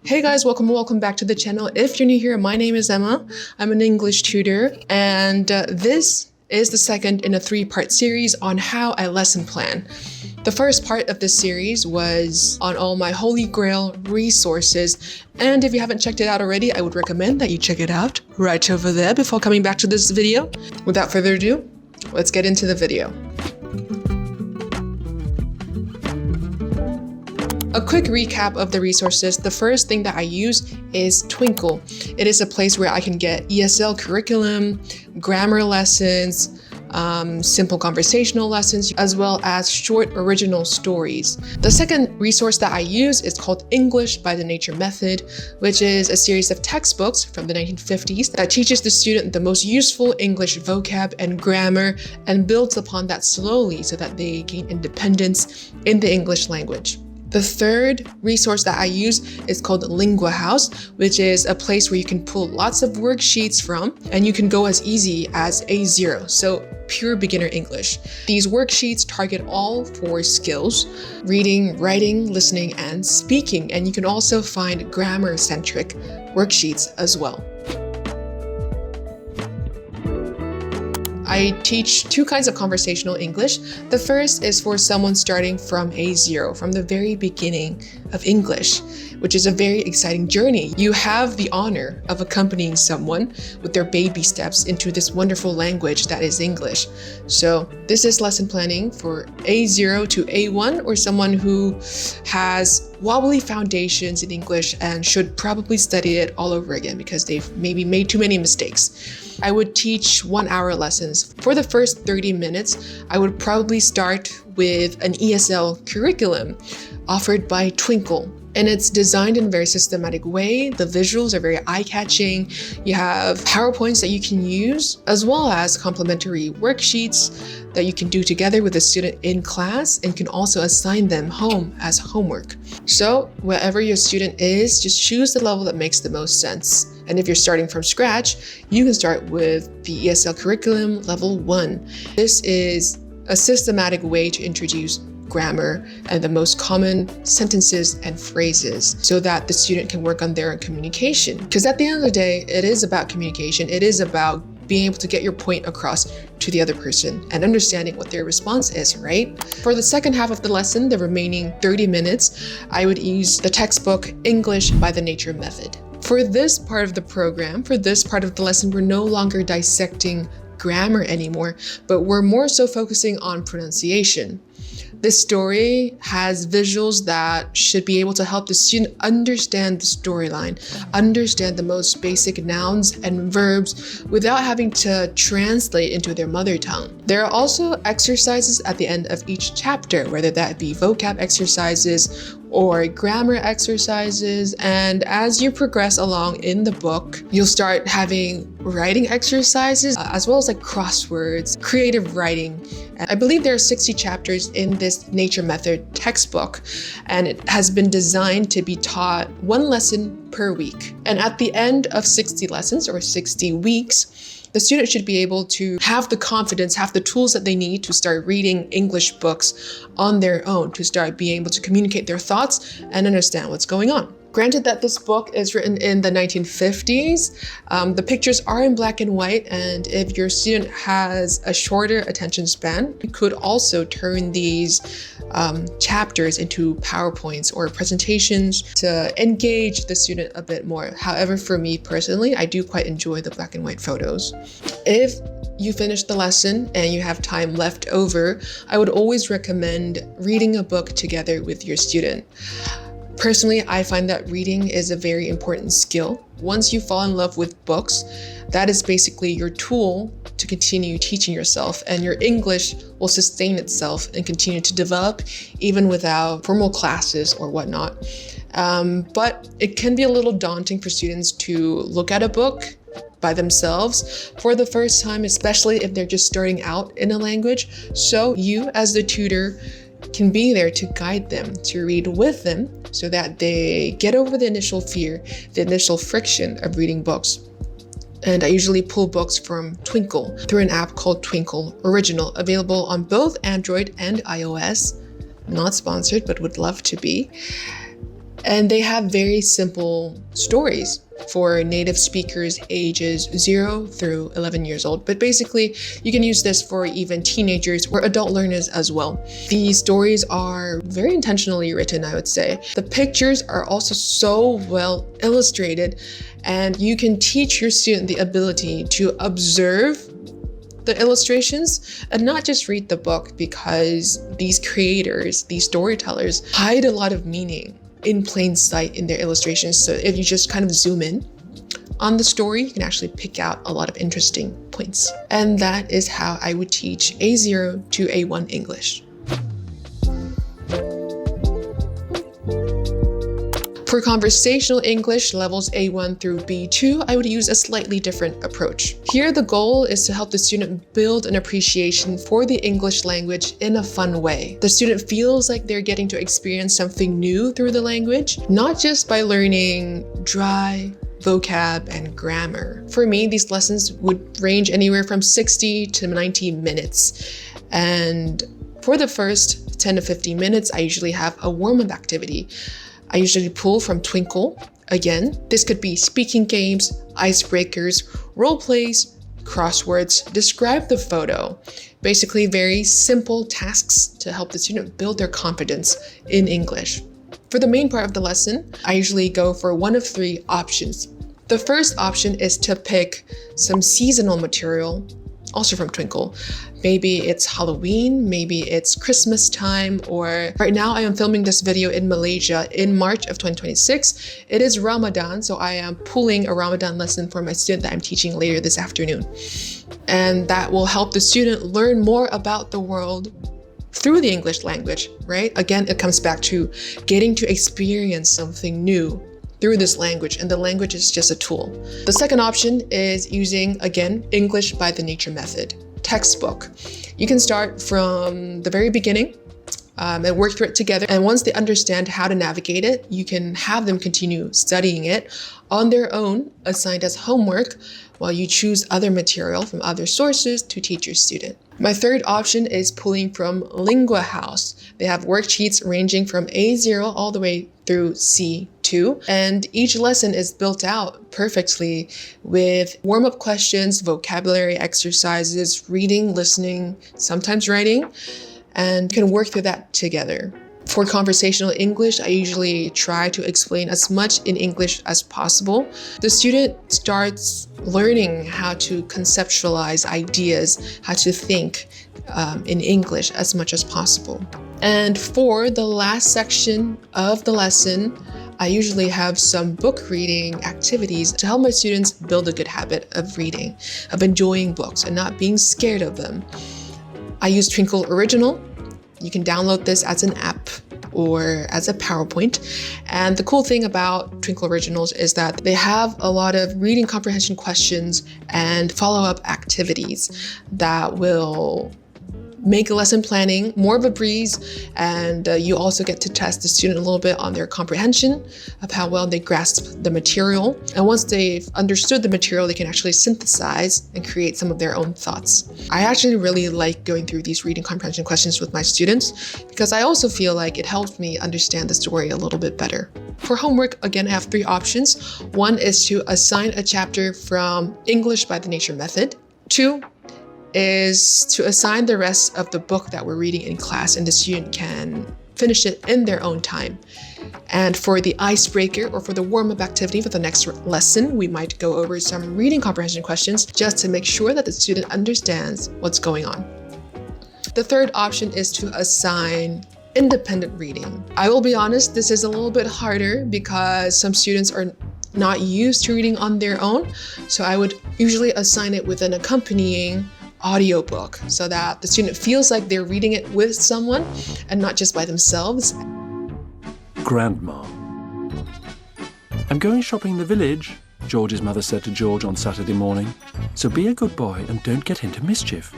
Hey guys, welcome back to the channel. If you're new here, my name is Emma. I'm an English tutor, and this is the second in a 3-part series on how I lesson plan. The first part of this series was on all my holy grail resources, and if you haven't checked it out already, I would recommend that you check it out right over there before coming back to this video. Without further ado, let's get into the video. A quick recap of the resources. The first thing that I use is Twinkl. It is a place where I can get ESL curriculum, grammar lessons, simple conversational lessons, as well as short original stories. The second resource that I use is called English by the Nature Method, which is a series of textbooks from the 1950s that teaches the student the most useful English vocab and grammar and builds upon that slowly so that they gain independence in the English language. The third resource that I use is called LinguaHouse, which is a place where you can pull lots of worksheets from, and you can go as easy as A0, so pure beginner English. These worksheets target all 4 skills: reading, writing, listening, and speaking, and you can also find grammar-centric worksheets as well. I teach 2 kinds of conversational English. The first is for someone starting from A0, from the very beginning of English, which is a very exciting journey. You have the honor of accompanying someone with their baby steps into this wonderful language that is English. So this is lesson planning for A0 to A1, or someone who has wobbly foundations in English and should probably study it all over again because they've maybe made too many mistakes. I would teach 1-hour lessons. For the first 30 minutes, I would probably start with an ESL curriculum offered by Twinkl. And it's designed in a very systematic way. The visuals are very eye-catching. You have PowerPoints that you can use, as well as complementary worksheets that you can do together with a student in class, and can also assign them home as homework. So wherever your student is, just choose the level that makes the most sense. And if you're starting from scratch, you can start with the ESL curriculum level 1. This is a systematic way to introduce grammar and the most common sentences and phrases so that the student can work on their own communication. Because at the end of the day, it is about communication. It is about being able to get your point across to the other person and understanding what their response is, right? For the second half of the lesson, the remaining 30 minutes, I would use the textbook English by the Nature Method. For this part of the program, for this part of the lesson, we're no longer dissecting grammar anymore, but we're more so focusing on pronunciation. This story has visuals that should be able to help the student understand the storyline, understand the most basic nouns and verbs without having to translate into their mother tongue. There are also exercises at the end of each chapter, whether that be vocab exercises or grammar exercises. And as you progress along in the book, you'll start having writing exercises, as well as like crosswords, creative writing. I believe there are 60 chapters in this Nature Method textbook, and it has been designed to be taught 1 lesson per week. And at the end of 60 lessons or 60 weeks, the student should be able to have the confidence, have the tools that they need to start reading English books on their own, to start being able to communicate their thoughts and understand what's going on. Granted that this book is written in the 1950s, the pictures are in black and white, and if your student has a shorter attention span, you could also turn these chapters into PowerPoints or presentations to engage the student a bit more. However, for me personally, I do quite enjoy the black and white photos. If you finish the lesson and you have time left over, I would always recommend reading a book together with your student. Personally, I find that reading is a very important skill. Once you fall in love with books, that is basically your tool to continue teaching yourself, and your English will sustain itself and continue to develop even without formal classes or whatnot. But it can be a little daunting for students to look at a book by themselves for the first time, especially if they're just starting out in a language. So you, as the tutor, can be there to guide them, to read with them, so that they get over the initial fear, the initial friction of reading books. And I usually pull books from Twinkl through an app called Twinkl Original, available on both Android and iOS. Not sponsored, but would love to be. And they have very simple stories for native speakers ages 0 through 11 years old. But basically, you can use this for even teenagers or adult learners as well. These stories are very intentionally written, I would say. The pictures are also so well illustrated, and you can teach your student the ability to observe the illustrations and not just read the book, because these creators, these storytellers, hide a lot of meaning in plain sight in their illustrations. So if you just kind of zoom in on the story, you can actually pick out a lot of interesting points. And that is how I would teach A0 to A1 English. For conversational English levels A1 through B2, I would use a slightly different approach. Here, the goal is to help the student build an appreciation for the English language in a fun way. The student feels like they're getting to experience something new through the language, not just by learning dry vocab and grammar. For me, these lessons would range anywhere from 60 to 90 minutes. And for the first 10 to 15 minutes, I usually have a warm-up activity. I usually pull from Twinkl. Again, this could be speaking games, icebreakers, role plays, crosswords, describe the photo. Basically, very simple tasks to help the student build their confidence in English. For the main part of the lesson, I usually go for one of 3 options. The first option is to pick some seasonal material, also from Twinkl. Maybe it's Halloween, maybe it's Christmas time, or right now I am filming this video in Malaysia in March of 2026. It is Ramadan, so I am pulling a Ramadan lesson for my student that I'm teaching later this afternoon. And that will help the student learn more about the world through the English language, right? Again, it comes back to getting to experience something new through this language, and the language is just a tool. The second option is using, again, English by the Nature method, textbook. You can start from the very beginning and work through it together. And once they understand how to navigate it, you can have them continue studying it on their own, assigned as homework, while you choose other material from other sources to teach your student. My third option is pulling from LinguaHouse. They have worksheets ranging from A0 all the way through C2, and each lesson is built out perfectly with warm-up questions, vocabulary exercises, reading, listening, sometimes writing, and you can work through that together. For conversational English, I usually try to explain as much in English as possible. The student starts learning how to conceptualize ideas, how to think in English as much as possible. And for the last section of the lesson, I usually have some book reading activities to help my students build a good habit of reading, of enjoying books and not being scared of them. I use Twinkl Original. You can download this as an app or as a PowerPoint. And the cool thing about Twinkl Originals is that they have a lot of reading comprehension questions and follow-up activities that will make lesson planning more of a breeze, and you also get to test the student a little bit on their comprehension of how well they grasp the material. And once they've understood the material, they can actually synthesize and create some of their own thoughts. I actually really like going through these reading comprehension questions with my students because I also feel like it helps me understand the story a little bit better. For homework, again, I have 3 options. 1 is to assign a chapter from English by the Nature method. 2 is to assign the rest of the book that we're reading in class, and the student can finish it in their own time. And for the icebreaker or for the warm-up activity for the next lesson, we might go over some reading comprehension questions just to make sure that the student understands what's going on. The third option is to assign independent reading. I will be honest, this is a little bit harder because some students are not used to reading on their own. So I would usually assign it with an accompanying audiobook so that the student feels like they're reading it with someone and not just by themselves. Grandma. I'm going shopping in the village, George's mother said to George on Saturday morning, so be a good boy and don't get into mischief.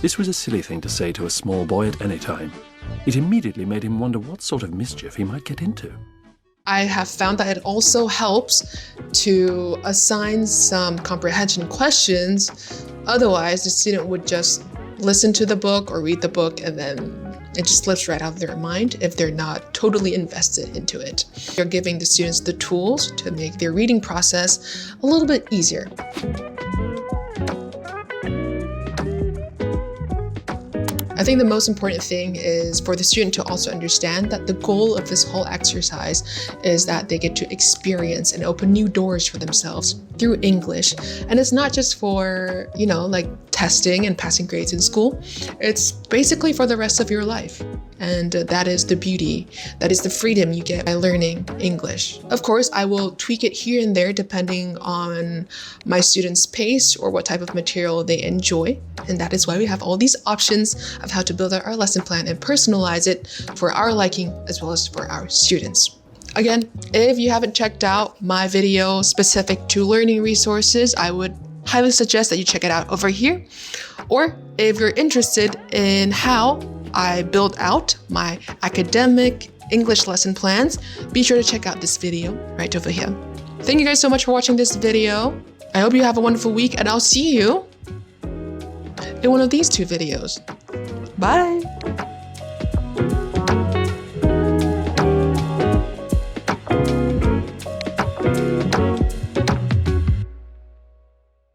This was a silly thing to say to a small boy at any time. It immediately made him wonder what sort of mischief he might get into. I have found that it also helps to assign some comprehension questions. Otherwise, the student would just listen to the book or read the book and then It just slips right out of their mind if they're not totally invested into it. You're giving the students the tools to make their reading process a little bit easier. I think the most important thing is for the student to also understand that the goal of this whole exercise is that they get to experience and open new doors for themselves through English. And it's not just for, like testing and passing grades in school. It's basically for the rest of your life. And that is the beauty, that is the freedom you get by learning English. Of course, I will tweak it here and there depending on my students' pace or what type of material they enjoy. And that is why we have all these options of how to build out our lesson plan and personalize it for our liking as well as for our students. Again, if you haven't checked out my video specific to learning resources, I would highly suggest that you check it out over here. Or if you're interested in how I build out my academic English lesson plans, be sure to check out this video right over here. Thank you guys so much for watching this video. I hope you have a wonderful week, and I'll see you in one of these two videos. Bye!